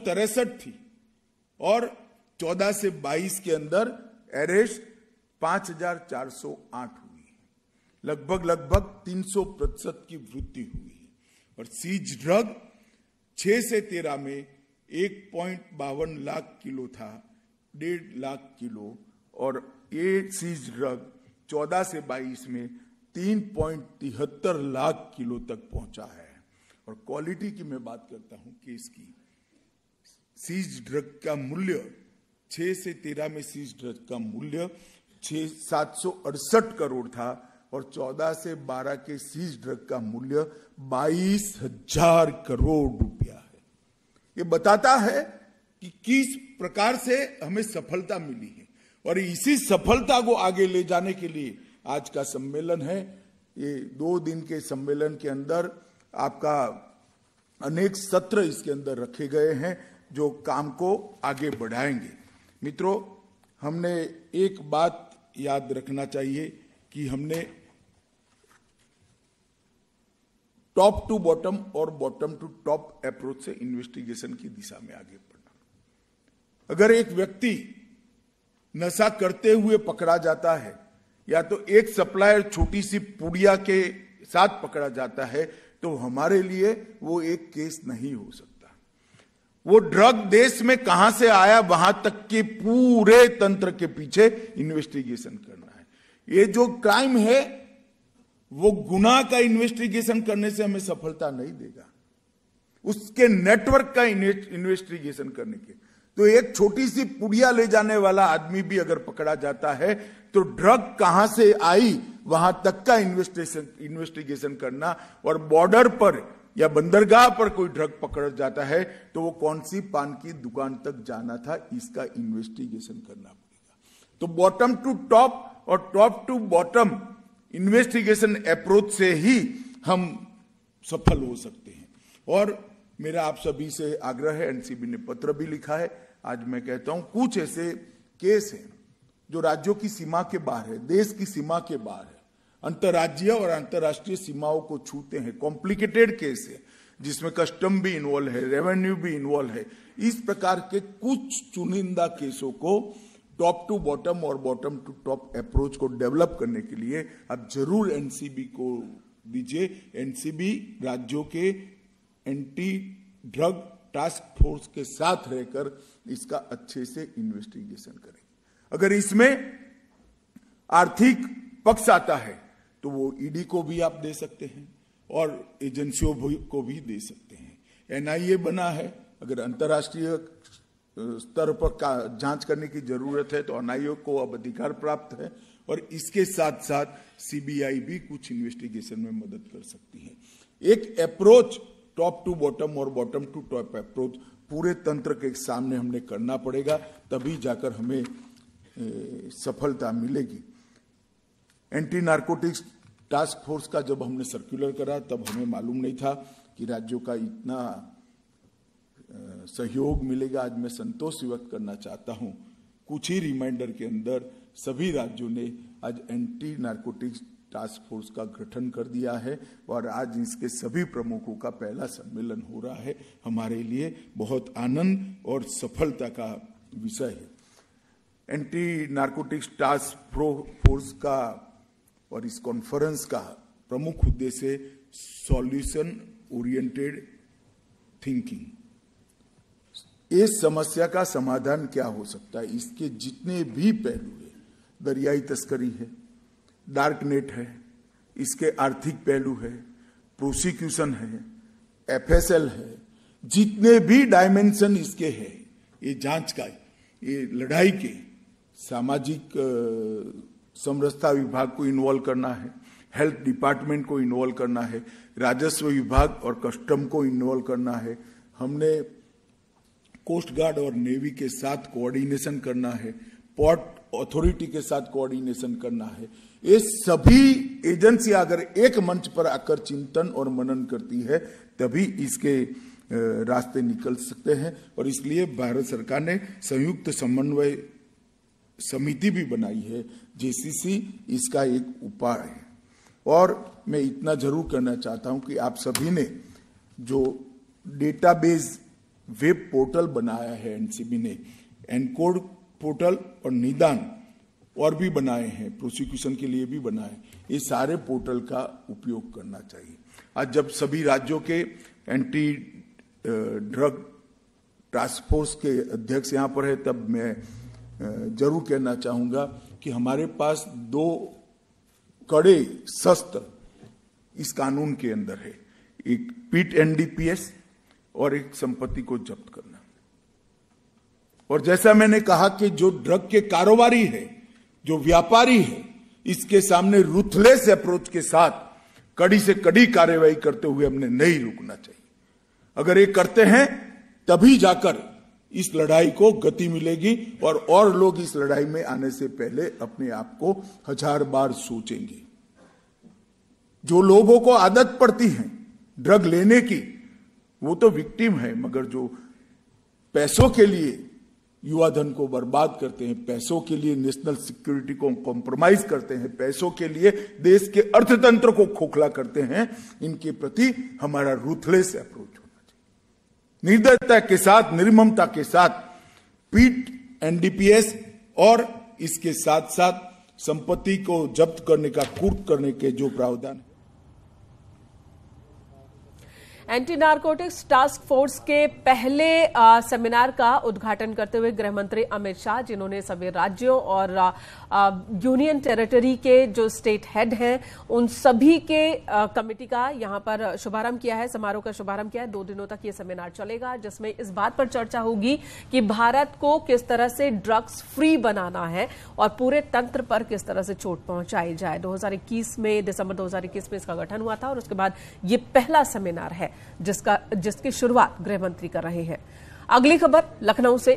63 थी और 14 से 22 के अंदर अरेस्ट 5408 हुई, लगभग 300% की वृद्धि हुई है। और सीज ड्रग 6 से 13 में 1.52 लाख किलो था, 1.5 लाख किलो, और ये सीज ड्रग 14 से 22 में 3.73 लाख किलो तक पहुंचा है। और क्वालिटी की मैं बात करता हूं केस की, सीज ड्रग का मूल्य 6 से 13 में सीज ड्रग का मूल्य 768 करोड़ था और 14 से 12 के सीज ड्रग का मूल्य 22,000 करोड़ रुपया है। ये बताता है कि किस प्रकार से हमें सफलता मिली है और इसी सफलता को आगे ले जाने के लिए आज का सम्मेलन है। ये 2 दिन के सम्मेलन के अंदर आपका अनेक सत्र इसके अंदर रखे गए हैं जो काम को आगे बढ़ाएंगे। मित्रों, हमने एक बात याद रखना चाहिए कि हमने टॉप टू बॉटम और बॉटम टू टॉप अप्रोच से इन्वेस्टिगेशन की दिशा में आगे बढ़ना। अगर एक व्यक्ति नशा करते हुए पकड़ा जाता है या तो एक सप्लायर छोटी सी पुड़िया के साथ पकड़ा जाता है तो हमारे लिए वो एक केस नहीं हो सकता। वो ड्रग देश में कहां से आया वहां तक के पूरे तंत्र के पीछे इन्वेस्टिगेशन करना है। ये जो क्राइम है वो गुनाह का इन्वेस्टिगेशन करने से हमें सफलता नहीं देगा, उसके नेटवर्क का इन्वेस्टिगेशन करने के। तो एक छोटी सी पुड़िया ले जाने वाला आदमी भी अगर पकड़ा जाता है तो ड्रग कहां से आई वहां तक का इन्वेस्टिगेशन करना, और बॉर्डर पर या बंदरगाह पर कोई ड्रग पकड़ जाता है तो वो कौन सी पान की दुकान तक जाना था, इसका इन्वेस्टिगेशन करना पड़ेगा। तो बॉटम टू टॉप और top to bottom investigation approach से ही हम सफल हो सकते हैं। और मेरा आप सभी से आग्रह है, एनसीबी ने पत्र भी लिखा है, आज मैं कहता हूं कुछ ऐसे केस हैं जो राज्यों की सीमा के बाहर है, देश की सीमा के बाहर है, अंतर्राज्यीय और अंतर्राष्ट्रीय सीमाओं को छूते हैं, कॉम्प्लिकेटेड केस है जिसमें कस्टम भी इन्वॉल्व है, रेवेन्यू भी इन्वॉल्व है। इस प्रकार के कुछ चुनिंदा केसों को टॉप टू बॉटम और बॉटम टू टॉप अप्रोच को डेवलप करने के लिए आप जरूर एनसीबी को दीजिए। एनसीबी राज्यों के एंटी ड्रग टास्क फोर्स के साथ रहकर इसका अच्छे से इन्वेस्टिगेशन करें। अगर इसमें आर्थिक पक्ष आता है तो वो ईडी को भी आप दे सकते हैं और एजेंसियों को भी दे सकते हैं। एनआईए बना है, अगर अंतर्राष्ट्रीय स्तर पर जांच करने की जरूरत है तो एनआईए को अब अधिकार प्राप्त है और इसके साथ साथ सीबीआई भी कुछ इन्वेस्टिगेशन में मदद कर सकती है। एक अप्रोच टॉप टू बॉटम और बॉटम टू टॉप अप्रोच पूरे तंत्र के सामने हमने करना पड़ेगा, तभी जाकर हमें सफलता मिलेगी। एंटी नारकोटिक्स टास्क फोर्स का जब हमने सर्कुलर करा तब हमें मालूम नहीं था कि राज्यों का इतना सहयोग मिलेगा। आज मैं संतोष व्यक्त करना चाहता हूं, कुछ ही रिमाइंडर के अंदर सभी राज्यों ने आज एंटी नारकोटिक्स टास्क फोर्स का गठन कर दिया है और आज इसके सभी प्रमुखों का पहला सम्मेलन हो रहा है। हमारे लिए बहुत आनंद और सफलता का विषय है। एंटी नारकोटिक्स टास्क फोर्स का और इस कॉन्फ्रेंस का प्रमुख उद्देश्य सॉल्यूशन ओरिएंटेड थिंकिंग। इस समस्या का समाधान क्या हो सकता है, इसके जितने भी पहलू है, दरियाई तस्करी है, डार्क नेट है, इसके आर्थिक पहलू है, प्रोसिक्यूशन है, एफएसएल है, जितने भी डायमेंशन इसके हैं, ये जांच का, ये लड़ाई के, सामाजिक समरसता विभाग को इन्वॉल्व करना है, हेल्थ डिपार्टमेंट को इन्वॉल्व करना है, राजस्व विभाग और कस्टम को इन्वॉल्व करना है, हमने कोस्ट गार्ड और नेवी के साथ कोऑर्डिनेशन करना है, पोर्ट अथॉरिटी के साथ कोऑर्डिनेशन करना है। ये सभी एजेंसियां अगर एक मंच पर आकर चिंतन और मनन करती है तभी इसके रास्ते निकल सकते हैं। और इसलिए भारत सरकार ने संयुक्त समन्वय समिति भी बनाई है, जेसीसी इसका एक उपाय है। और मैं इतना जरूर कहना चाहता हूं कि आप सभी ने जो डेटाबेस वेब पोर्टल बनाया है एनसीबी ने, एनकोड पोर्टल और निदान और भी बनाए हैं, प्रोसिक्यूशन के लिए भी बनाए। ये सारे पोर्टल का उपयोग करना चाहिए। आज जब सभी राज्यों के एंटी ड्रग टास्क फोर्स के अध्यक्ष यहां पर है, तब मैं जरूर कहना चाहूंगा कि हमारे पास 2 कड़े शस्त्र इस कानून के अंदर है, एक पीट एनडीपीएस और एक संपत्ति को जब्त करना। और जैसा मैंने कहा कि जो ड्रग के कारोबारी है, जो व्यापारी है, इसके सामने रूथलेस अप्रोच के साथ कड़ी से कड़ी कार्रवाई करते हुए हमने नहीं रुकना चाहिए। अगर ये करते हैं तभी जाकर इस लड़ाई को गति मिलेगी और लोग इस लड़ाई में आने से पहले अपने आप को 1000 बार सोचेंगे। जो लोगों को आदत पड़ती है ड्रग लेने की, वो तो विक्टिम है, मगर जो पैसों के लिए युवा धन को बर्बाद करते हैं, पैसों के लिए नेशनल सिक्योरिटी को कॉम्प्रोमाइज करते हैं, पैसों के लिए देश के अर्थतंत्र को खोखला करते हैं, इनके प्रति हमारा रूथलेस अप्रोच होना चाहिए। निर्दयता के साथ, निर्ममता के साथ पीट एनडीपीएस और इसके साथ साथ संपत्ति को जब्त करने का, कुर्क करने के जो प्रावधान है। एंटी नारकोटिक्स टास्क फोर्स के पहले सेमिनार का उद्घाटन करते हुए गृह मंत्री अमित शाह, जिन्होंने सभी राज्यों और यूनियन टेरिटरी के जो स्टेट हेड हैं उन सभी के कमेटी का यहां पर शुभारंभ किया है, समारोह का शुभारंभ किया है। 2 दिनों तक ये सेमिनार चलेगा, जिसमें इस बात पर चर्चा होगी कि भारत को किस तरह से ड्रग्स फ्री बनाना है और पूरे तंत्र पर किस तरह से चोट पहुंचाई जाए। 2021 में, दिसंबर 2021 में इसका गठन हुआ था और उसके बाद ये पहला सेमिनार है जिसकी शुरुआत गृह मंत्री कर रहे हैं। अगली खबर लखनऊ से।